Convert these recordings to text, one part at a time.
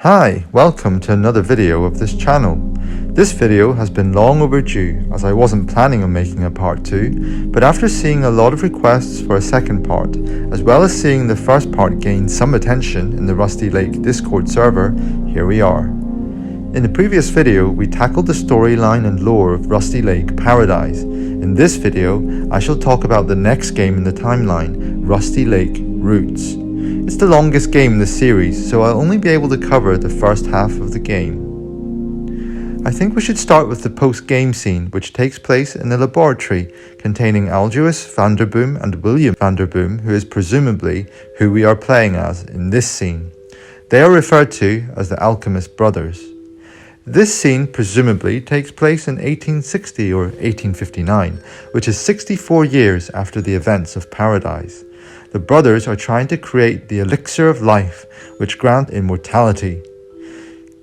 Hi, welcome to another video of this channel. This video has been long overdue as I wasn't planning on making a part 2, but after seeing a lot of requests for a second part, as well as seeing the first part gain some attention in the Rusty Lake Discord server, here we are. In the previous video, we tackled the storyline and lore of Rusty Lake Paradise. In this video, I shall talk about the next game in the timeline, Rusty Lake Roots. It's the longest game in the series, so I'll only be able to cover the first half of the game. I think we should start with the post-game scene, which takes place in a laboratory containing Algius Vanderboom and William Vanderboom, who is presumably who we are playing as in this scene. They are referred to as the Alchemist brothers. This scene presumably takes place in 1860 or 1859, which is 64 years after the events of Paradise. The brothers are trying to create the Elixir of life, which grants immortality.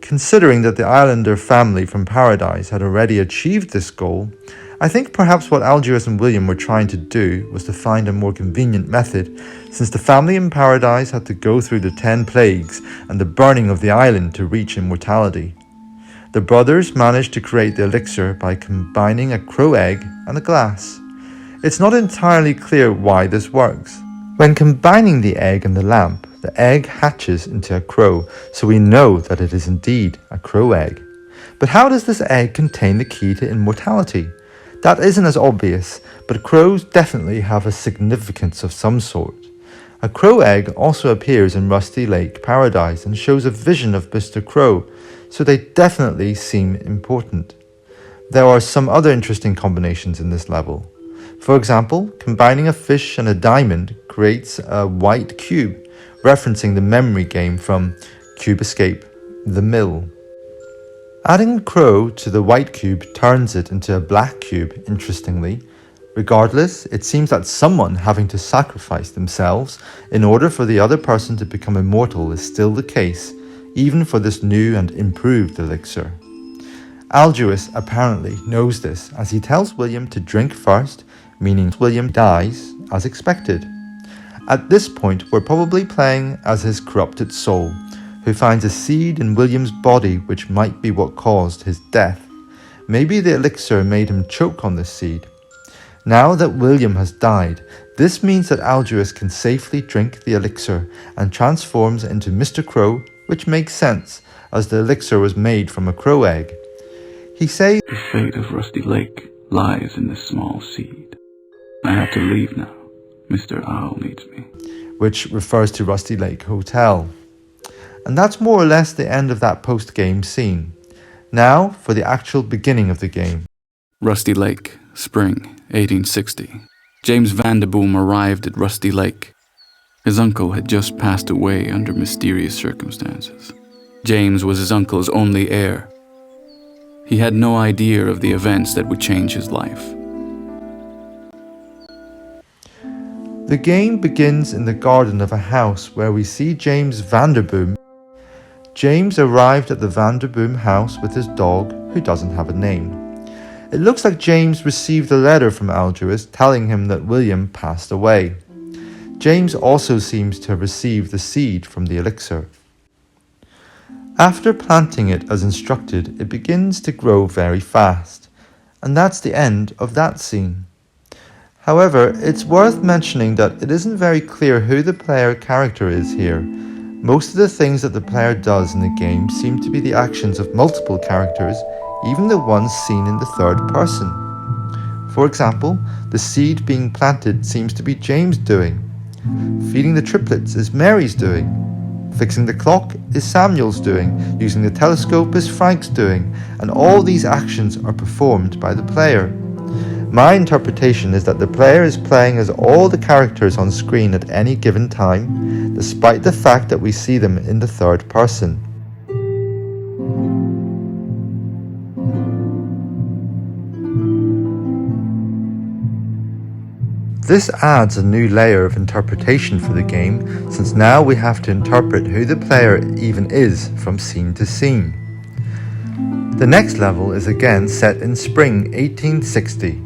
Considering that the Islander family from Paradise had already achieved this goal, I think perhaps what Algius and William were trying to do was to find a more convenient method, since the family in Paradise had to go through the 10 plagues and the burning of the island to reach immortality. The brothers managed to create the elixir by combining a crow egg and a glass. It's not entirely clear why this works. When combining the egg and the lamp, the egg hatches into a crow, so we know that it is indeed a crow egg. But how does this egg contain the key to immortality? That isn't as obvious, but crows definitely have a significance of some sort. A crow egg also appears in Rusty Lake Paradise and shows a vision of Mr. Crow, so they definitely seem important. There are some other interesting combinations in this level. For example, combining a fish and a diamond creates a white cube, referencing the memory game from Cube Escape, The Mill. Adding crow to the white cube turns it into a black cube, interestingly. Regardless, it seems that someone having to sacrifice themselves in order for the other person to become immortal is still the case, even for this new and improved elixir. Algius apparently knows this, as he tells William to drink first, meaning William dies as expected. At this point, we're probably playing as his corrupted soul, who finds a seed in William's body which might be what caused his death. Maybe the elixir made him choke on this seed. Now that William has died, this means that Algius can safely drink the elixir and transforms into Mr. Crow, which makes sense, as the elixir was made from a crow egg. He says, "The fate of Rusty Lake lies in this small seed. I have to leave now. Mr. Owl needs me," which refers to Rusty Lake Hotel. And that's more or less the end of that post-game scene. Now for the actual beginning of the game. Rusty Lake, spring, 1860. James Vanderboom arrived at Rusty Lake. His uncle had just passed away under mysterious circumstances. James was his uncle's only heir. He had no idea of the events that would change his life. The game begins in the garden of a house where we see James Vanderboom. James arrived at the Vanderboom house with his dog, who doesn't have a name. It looks like James received a letter from Algius telling him that William passed away. James also seems to have received the seed from the elixir. After planting it as instructed, it begins to grow very fast. And that's the end of that scene. However, it's worth mentioning that it isn't very clear who the player character is here. Most of the things that the player does in the game seem to be the actions of multiple characters, even the ones seen in the third person. For example, the seed being planted seems to be James' doing. Feeding the triplets is Mary's doing. Fixing the clock is Samuel's doing. Using the telescope is Frank's doing. And all these actions are performed by the player. My interpretation is that the player is playing as all the characters on screen at any given time, despite the fact that we see them in the third person. This adds a new layer of interpretation for the game, since now we have to interpret who the player even is from scene to scene. The next level is again set in spring 1860.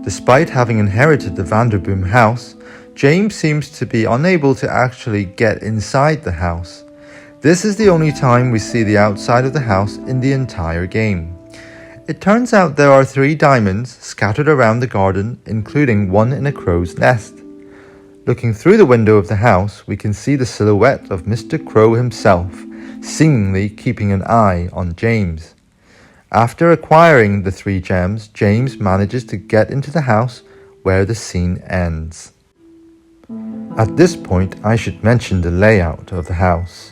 Despite having inherited the Vanderboom house, James seems to be unable to actually get inside the house. This is the only time we see the outside of the house in the entire game. It turns out there are 3 diamonds scattered around the garden, including one in a crow's nest. Looking through the window of the house, we can see the silhouette of Mr. Crow himself, seemingly keeping an eye on James. After acquiring the 3 gems, James manages to get into the house where the scene ends. At this point, I should mention the layout of the house.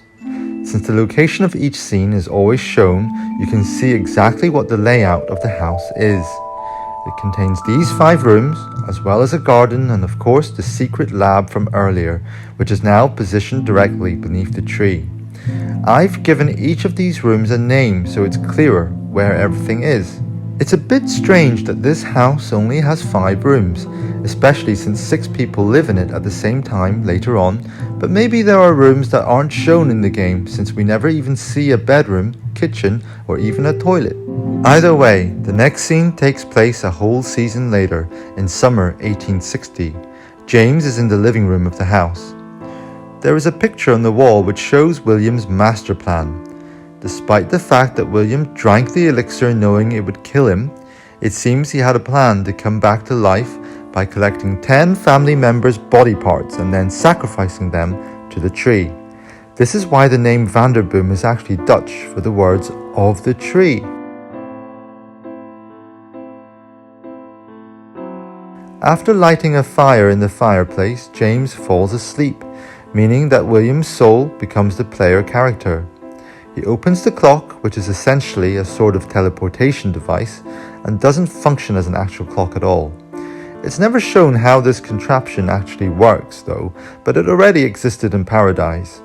Since the location of each scene is always shown, you can see exactly what the layout of the house is. It contains these 5 rooms, as well as a garden and of course the secret lab from earlier, which is now positioned directly beneath the tree. I've given each of these rooms a name so it's clearer where everything is. It's a bit strange that this house only has 5 rooms, especially since 6 people live in it at the same time later on, but maybe there are rooms that aren't shown in the game since we never even see a bedroom, kitchen, or even a toilet. Either way, the next scene takes place a whole season later, in summer 1860. James is in the living room of the house. There is a picture on the wall which shows William's master plan. Despite the fact that William drank the elixir knowing it would kill him, it seems he had a plan to come back to life by collecting 10 family members' body parts and then sacrificing them to the tree. This is why the name Vanderboom is actually Dutch for the words of the tree. After lighting a fire in the fireplace, James falls asleep, meaning that William's soul becomes the player character. He opens the clock, which is essentially a sort of teleportation device, and doesn't function as an actual clock at all. It's never shown how this contraption actually works though, but it already existed in Paradise.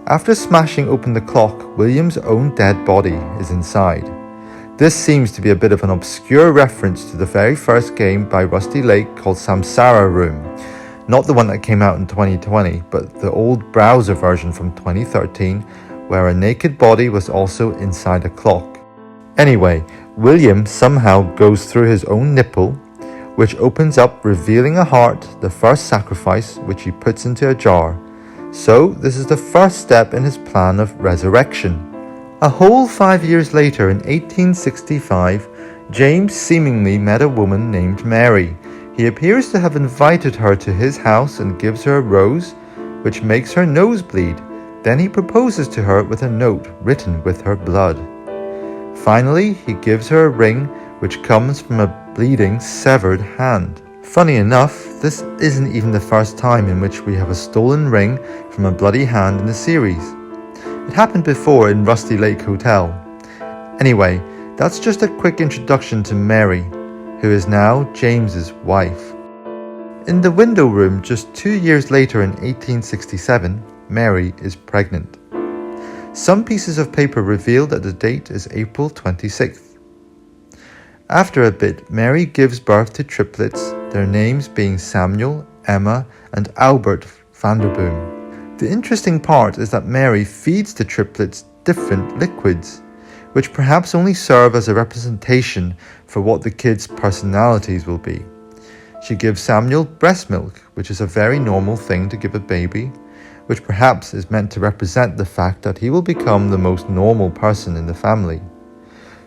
After smashing open the clock, William's own dead body is inside. This seems to be a bit of an obscure reference to the very first game by Rusty Lake called Samsara Room. Not the one that came out in 2020, but the old browser version from 2013, where a naked body was also inside a clock. Anyway, William somehow goes through his own nipple, which opens up revealing a heart, the first sacrifice, which he puts into a jar. So this is the first step in his plan of resurrection. A whole 5 years later, in 1865, James seemingly met a woman named Mary. He appears to have invited her to his house and gives her a rose, which makes her nose bleed. Then he proposes to her with a note written with her blood. Finally, he gives her a ring, which comes from a bleeding, severed hand. Funny enough, this isn't even the first time in which we have a stolen ring from a bloody hand in the series. It happened before in Rusty Lake Hotel. Anyway, that's just a quick introduction to Mary, who is now James's wife. In the window room just 2 years later in 1867, Mary is pregnant. Some pieces of paper reveal that the date is April 26th. After a bit, Mary gives birth to triplets, their names being Samuel, Emma, and Albert Vanderboom. The interesting part is that Mary feeds the triplets different liquids, which perhaps only serve as a representation for what the kids' personalities will be. She gives Samuel breast milk, which is a very normal thing to give a baby, which perhaps is meant to represent the fact that he will become the most normal person in the family.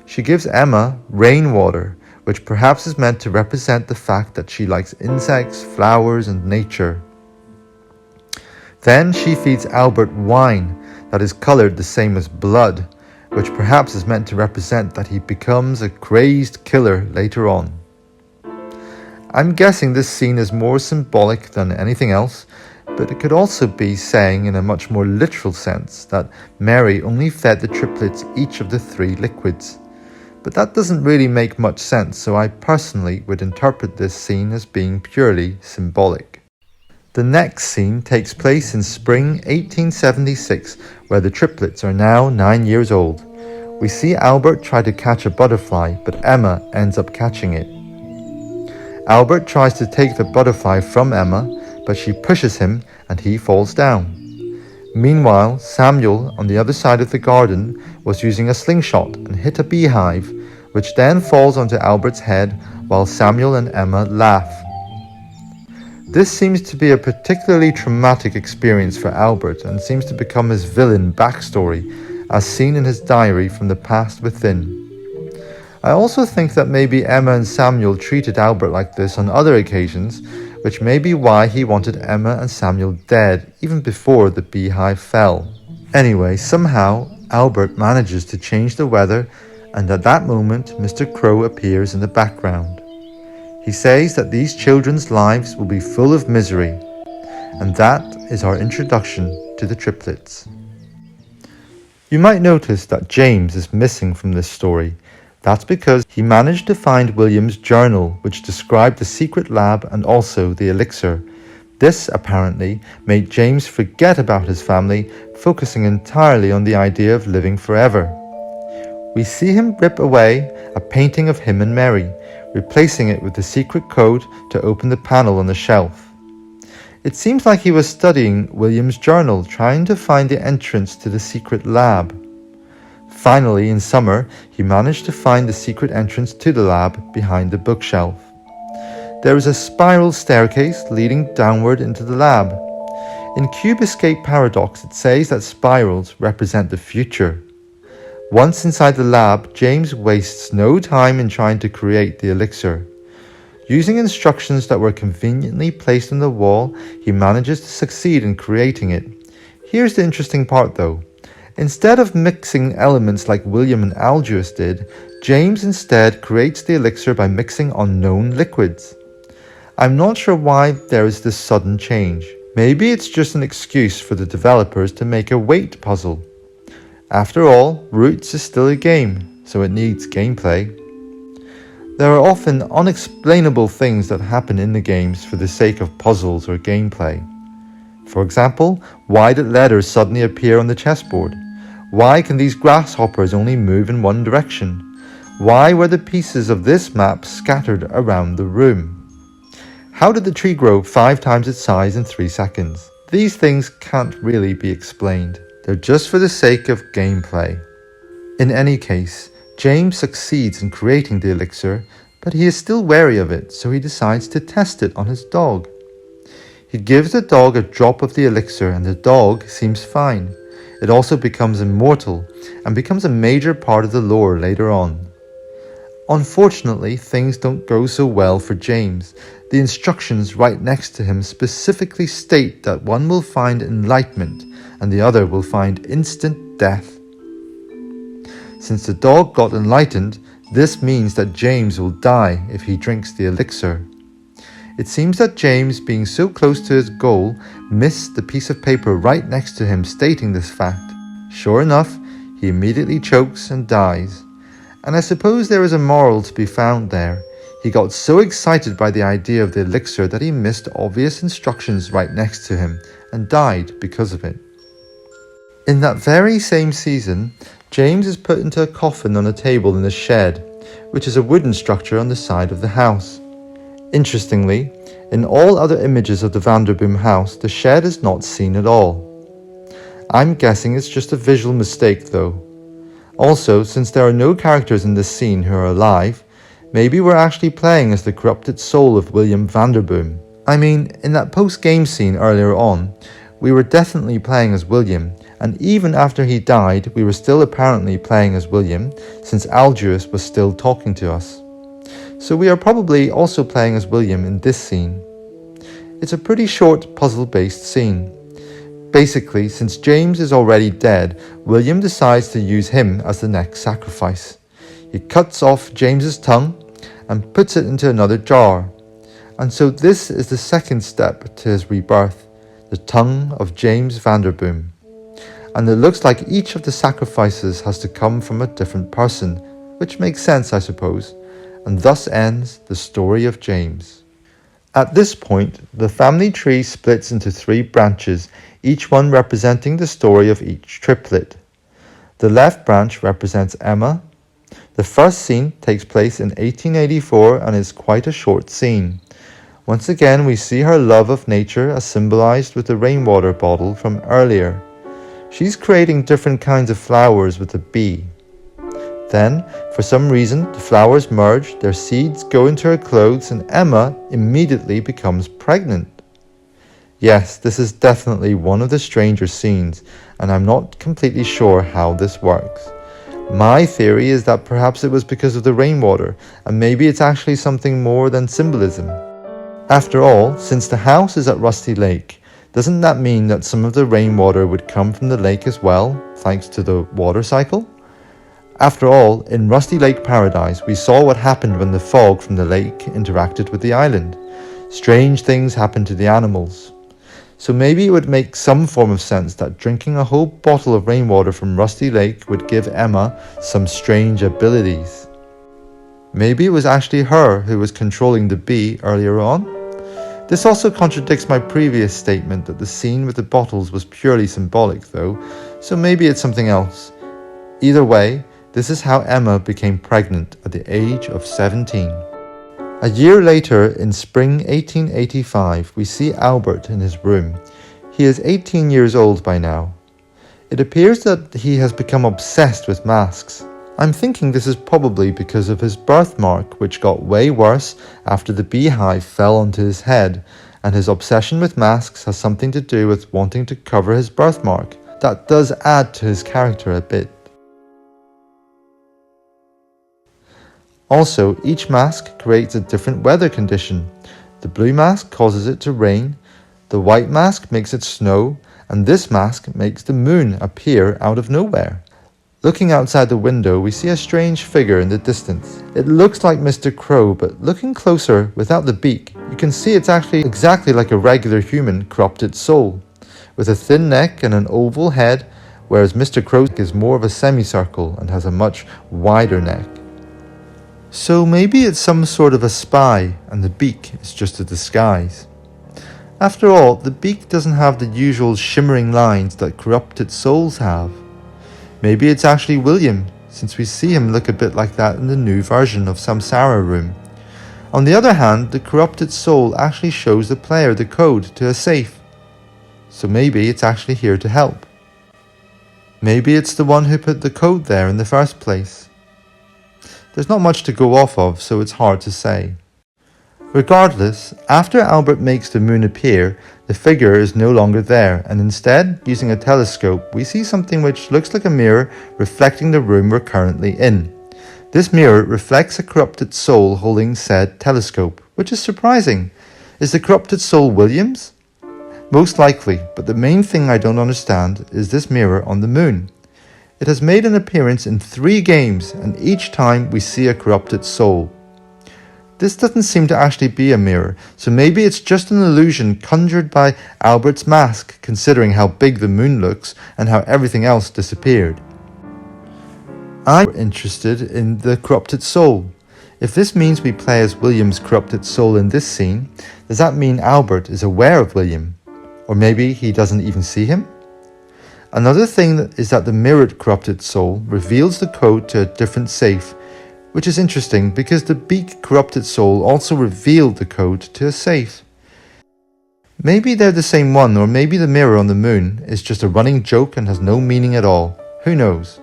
She gives Emma rainwater, which perhaps is meant to represent the fact that she likes insects, flowers, and nature. Then she feeds Albert wine that is colored the same as blood, which perhaps is meant to represent that he becomes a crazed killer later on. I'm guessing this scene is more symbolic than anything else, but it could also be saying in a much more literal sense that Mary only fed the triplets each of the 3 liquids. But that doesn't really make much sense, so I personally would interpret this scene as being purely symbolic. The next scene takes place in spring 1876, where the triplets are now 9 years old. We see Albert try to catch a butterfly, but Emma ends up catching it. Albert tries to take the butterfly from Emma, but she pushes him and he falls down. Meanwhile, Samuel, on the other side of the garden, was using a slingshot and hit a beehive, which then falls onto Albert's head while Samuel and Emma laugh. This seems to be a particularly traumatic experience for Albert and seems to become his villain backstory, as seen in his diary from the past within. I also think that maybe Emma and Samuel treated Albert like this on other occasions, which may be why he wanted Emma and Samuel dead even before the beehive fell. Anyway, somehow Albert manages to change the weather, and at that moment Mr. Crow appears in the background. He says that these children's lives will be full of misery, and that is our introduction to the triplets. You might notice that James is missing from this story. That's because he managed to find William's journal, which described the secret lab and also the elixir. This apparently made James forget about his family, focusing entirely on the idea of living forever. We see him rip away a painting of him and Mary, replacing it with the secret code to open the panel on the shelf. It seems like he was studying William's journal, trying to find the entrance to the secret lab. Finally, in summer, he managed to find the secret entrance to the lab behind the bookshelf. There is a spiral staircase leading downward into the lab. In Cube Escape Paradox, it says that spirals represent the future. Once inside the lab, James wastes no time in trying to create the elixir. Using instructions that were conveniently placed on the wall, he manages to succeed in creating it. Here's the interesting part though. Instead of mixing elements like William and Aldous did, James instead creates the elixir by mixing unknown liquids. I'm not sure why there is this sudden change. Maybe it's just an excuse for the developers to make a weight puzzle. After all, Roots is still a game, so it needs gameplay. There are often unexplainable things that happen in the games for the sake of puzzles or gameplay. For example, why did letters suddenly appear on the chessboard? Why can these grasshoppers only move in one direction? Why were the pieces of this map scattered around the room? How did the tree grow 5 times its size in 3 seconds? These things can't really be explained. They're just for the sake of gameplay. In any case, James succeeds in creating the elixir, but he is still wary of it, so he decides to test it on his dog. He gives the dog a drop of the elixir and the dog seems fine. It also becomes immortal and becomes a major part of the lore later on. Unfortunately, things don't go so well for James. The instructions right next to him specifically state that one will find enlightenment and the other will find instant death. Since the dog got enlightened, this means that James will die if he drinks the elixir. It seems that James, being so close to his goal, missed the piece of paper right next to him stating this fact. Sure enough, he immediately chokes and dies. And I suppose there is a moral to be found there. He got so excited by the idea of the elixir that he missed obvious instructions right next to him and died because of it. In that very same season, James is put into a coffin on a table in the shed, which is a wooden structure on the side of the house. Interestingly, in all other images of the Vanderboom house, the shed is not seen at all. I'm guessing it's just a visual mistake though. Also, since there are no characters in this scene who are alive, maybe we're actually playing as the corrupted soul of William Vanderboom. I mean, in that post-game scene earlier on, we were definitely playing as William, and even after he died, we were still apparently playing as William, since Aldous was still talking to us. So we are probably also playing as William in this scene. It's a pretty short puzzle-based scene. Basically, since James is already dead, William decides to use him as the next sacrifice. He cuts off James's tongue and puts it into another jar. And so this is the second step to his rebirth, the tongue of James Vanderboom. And it looks like each of the sacrifices has to come from a different person, which makes sense, I suppose. And thus ends the story of James. At this point, the family tree splits into 3 branches, each one representing the story of each triplet. The left branch represents Emma. The first scene takes place in 1884 and is quite a short scene. Once again, we see her love of nature as symbolized with the rainwater bottle from earlier. She's creating different kinds of flowers with a bee. Then, for some reason, the flowers merge, their seeds go into her clothes, and Emma immediately becomes pregnant. Yes, this is definitely one of the stranger scenes, and I'm not completely sure how this works. My theory is that perhaps it was because of the rainwater, and maybe it's actually something more than symbolism. After all, since the house is at Rusty Lake, doesn't that mean that some of the rainwater would come from the lake as well, thanks to the water cycle? After all, in Rusty Lake Paradise, we saw what happened when the fog from the lake interacted with the island. Strange things happened to the animals. So maybe it would make some form of sense that drinking a whole bottle of rainwater from Rusty Lake would give Emma some strange abilities. Maybe it was actually her who was controlling the bee earlier on. This also contradicts my previous statement that the scene with the bottles was purely symbolic though, so maybe it's something else. Either way, this is how Emma became pregnant at the age of 17. A year later, in spring 1885, we see Albert in his room. He is 18 years old by now. It appears that he has become obsessed with masks. I'm thinking this is probably because of his birthmark, which got way worse after the beehive fell onto his head, and his obsession with masks has something to do with wanting to cover his birthmark. That does add to his character a bit. Also, each mask creates a different weather condition. The blue mask causes it to rain, the white mask makes it snow, and this mask makes the moon appear out of nowhere. Looking outside the window, we see a strange figure in the distance. It looks like Mr. Crow, but looking closer, without the beak, you can see it's actually exactly like a regular human cropped its soul, with a thin neck and an oval head, whereas Mr. Crow is more of a semicircle and has a much wider neck. So maybe it's some sort of a spy, and the beak is just a disguise. After all, the beak doesn't have the usual shimmering lines that corrupted souls have. Maybe it's actually William, since we see him look a bit like that in the new version of Samsara Room. On the other hand, the corrupted soul actually shows the player the code to a safe. So maybe it's actually here to help. Maybe it's the one who put the code there in the first place. There's not much to go off of, so it's hard to say. Regardless, after Albert makes the moon appear, the figure is no longer there, and instead, using a telescope, we see something which looks like a mirror reflecting the room we're currently in. This mirror reflects a corrupted soul holding said telescope, which is surprising. Is the corrupted soul William's? Most likely, but the main thing I don't understand is this mirror on the moon. It has made an appearance in 3 games, and each time we see a corrupted soul. This doesn't seem to actually be a mirror, so maybe it's just an illusion conjured by Albert's mask, considering how big the moon looks and how everything else disappeared. I'm interested in the corrupted soul. If this means we play as William's corrupted soul in this scene, does that mean Albert is aware of William? Or maybe he doesn't even see him? Another thing is that the mirrored corrupted soul reveals the code to a different safe, which is interesting because the beak corrupted soul also revealed the code to a safe. Maybe they're the same one, or maybe the mirror on the moon is just a running joke and has no meaning at all. Who knows?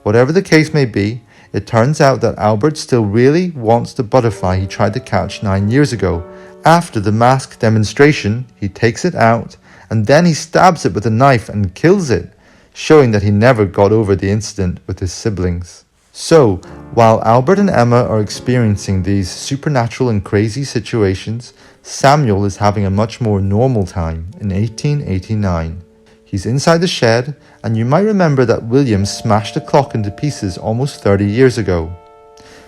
Whatever the case may be, it turns out that Albert still really wants the butterfly he tried to catch 9 years ago. After the mask demonstration, he takes it out, and then he stabs it with a knife and kills it, showing that he never got over the incident with his siblings. So, while Albert and Emma are experiencing these supernatural and crazy situations, Samuel is having a much more normal time in 1889. He's inside the shed, and you might remember that William smashed the clock into pieces almost 30 years ago.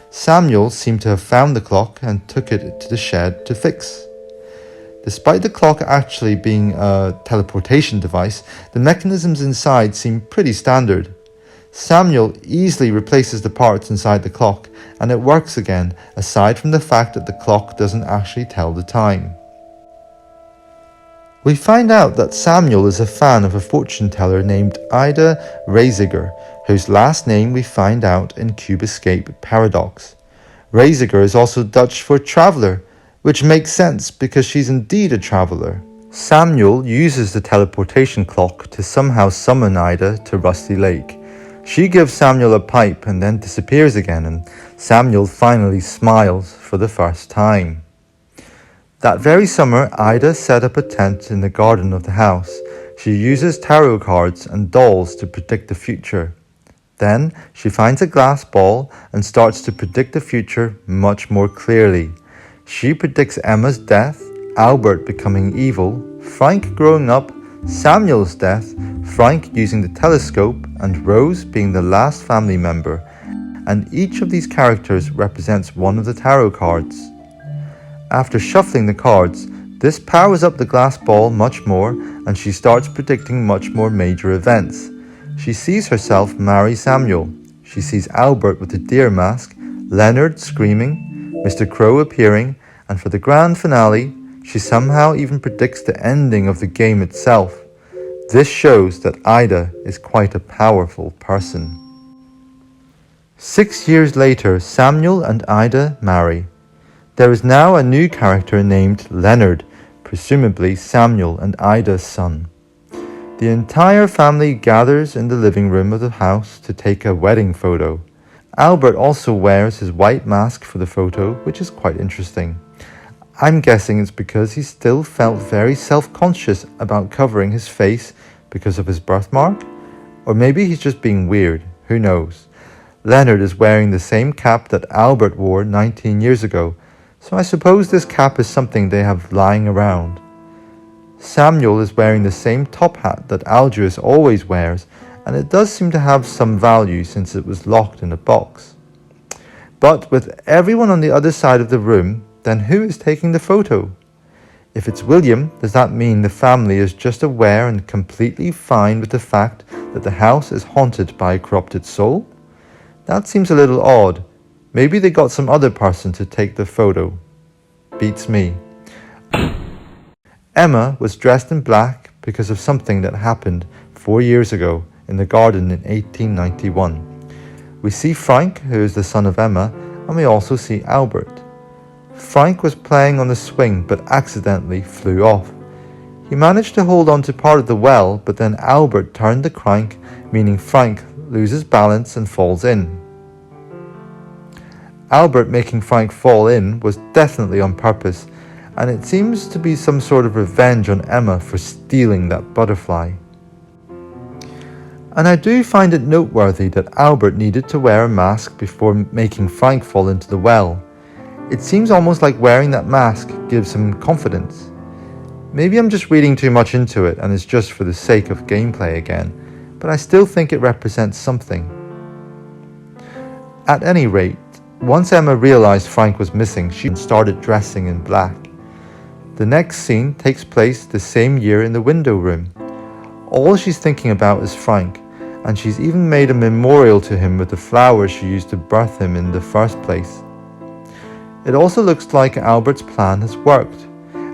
Samuel seemed to have found the clock and took it to the shed to fix. Despite the clock actually being a teleportation device, the mechanisms inside seem pretty standard. Samuel easily replaces the parts inside the clock, and it works again, aside from the fact that the clock doesn't actually tell the time. We find out that Samuel is a fan of a fortune teller named Ida Reiziger, whose last name we find out in Cube Escape Paradox. Reiziger is also Dutch for traveller, which makes sense because she's indeed a traveller. Samuel uses the teleportation clock to somehow summon Ida to Rusty Lake. She gives Samuel a pipe and then disappears again, and Samuel finally smiles for the first time. That very summer, Ida set up a tent in the garden of the house. She uses tarot cards and dolls to predict the future. Then she finds a glass ball and starts to predict the future much more clearly. She predicts Emma's death, Albert becoming evil, Frank growing up, Samuel's death, Frank using the telescope, and Rose being the last family member. And each of these characters represents one of the tarot cards. After shuffling the cards, this powers up the glass ball much more, and she starts predicting much more major events. She sees herself marry Samuel. She sees Albert with the deer mask, Leonard screaming, Mr. Crow appearing, and for the grand finale, she somehow even predicts the ending of the game itself. This shows that Ida is quite a powerful person. 6 years later, Samuel and Ida marry. There is now a new character named Leonard, presumably Samuel and Ida's son. The entire family gathers in the living room of the house to take a wedding photo. Albert also wears his white mask for the photo, which is quite interesting. I'm guessing it's because he still felt very self-conscious about covering his face because of his birthmark, or maybe he's just being weird, who knows. Leonard is wearing the same cap that Albert wore 19 years ago, so I suppose this cap is something they have lying around. Samuel is wearing the same top hat that Algius always wears, and it does seem to have some value since it was locked in a box. But with everyone on the other side of the room, then who is taking the photo? If it's William, does that mean the family is just aware and completely fine with the fact that the house is haunted by a corrupted soul? That seems a little odd. Maybe they got some other person to take the photo. Beats me. Emma was dressed in black because of something that happened 4 years ago in the garden in 1891. We see Frank, who is the son of Emma, and we also see Albert. Frank was playing on the swing but accidentally flew off. He managed to hold on to part of the well, but then Albert turned the crank, meaning Frank loses balance and falls in. Albert making Frank fall in was definitely on purpose, and it seems to be some sort of revenge on Emma for stealing that butterfly. And I do find it noteworthy that Albert needed to wear a mask before making Frank fall into the well. It seems almost like wearing that mask gives him confidence. Maybe I'm just reading too much into it and it's just for the sake of gameplay again, but I still think it represents something. At any rate, once Emma realized Frank was missing, she started dressing in black. The next scene takes place the same year in the window room. All she's thinking about is Frank, and she's even made a memorial to him with the flowers she used to birth him in the first place. It also looks like Albert's plan has worked,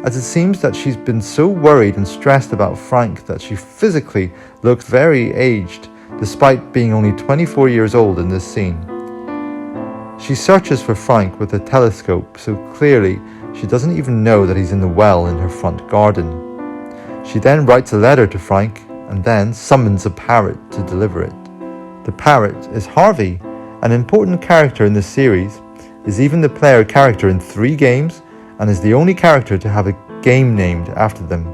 as it seems that she's been so worried and stressed about Frank that she physically looked very aged, despite being only 24 years old in this scene. She searches for Frank with a telescope, so clearly she doesn't even know that he's in the well in her front garden. She then writes a letter to Frank and then summons a parrot to deliver it. The parrot is Harvey, an important character in the series, is even the player character in 3 games, and is the only character to have a game named after them.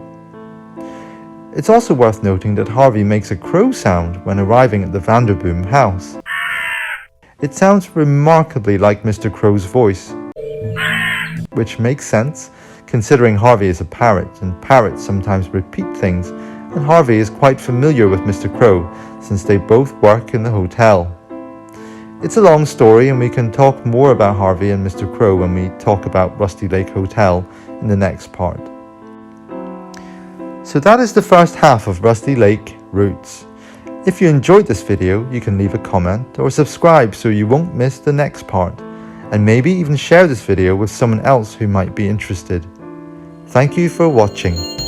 It's also worth noting that Harvey makes a crow sound when arriving at the Vanderboom house. It sounds remarkably like Mr. Crow's voice, which makes sense considering Harvey is a parrot, and parrots sometimes repeat things, and Harvey is quite familiar with Mr. Crow since they both work in the hotel. It's a long story, and we can talk more about Harvey and Mr. Crow when we talk about Rusty Lake Hotel in the next part. So that is the first half of Rusty Lake Roots. If you enjoyed this video, you can leave a comment or subscribe so you won't miss the next part, and maybe even share this video with someone else who might be interested. Thank you for watching.